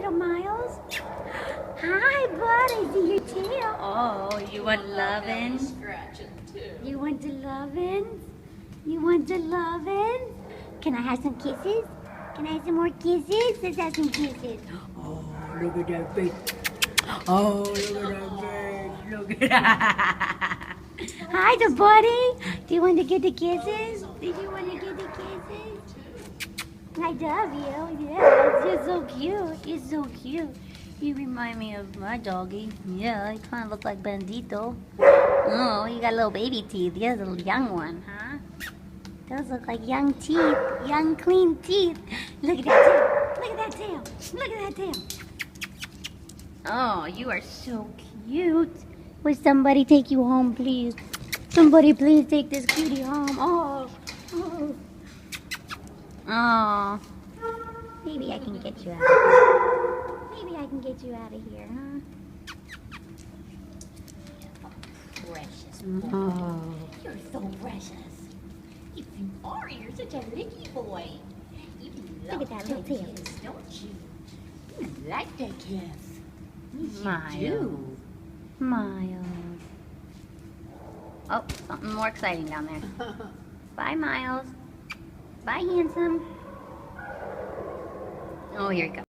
tail, Miles. Hi, bud. I see your tail. Oh, you want lovin'? Scratching too. You want the lovin'? You want the lovin'? Can I have some kisses? Can I have some more kisses? Let's have some kisses. Oh, look at that face. Oh, look at that face. Look at that. Hi, the buddy. Do you want to get the kisses? Did you want to get the kisses? I love you. Yeah, you're so cute. You're so cute. You remind me of my doggy. Yeah, you kind of look like Bandito. Oh, you got little baby teeth. You're the little young one, huh? Those look like young teeth. Young, clean teeth. Look at that tail. Look at that tail. Look at that tail. Oh, you are so cute. Would somebody take you home, please? Somebody please take this cutie home. Oh. Oh. Oh. Maybe I can get you out of here. Maybe I can get you out of here, huh? Precious boy. Oh. You're so precious. If you are, you're such a licky boy. You love Look at that little tail. kiss, don't you? You like that kiss. Yes, Miles. you do. Miles. Oh, something more exciting down there. Bye, Miles. Bye, handsome. Oh, here you go.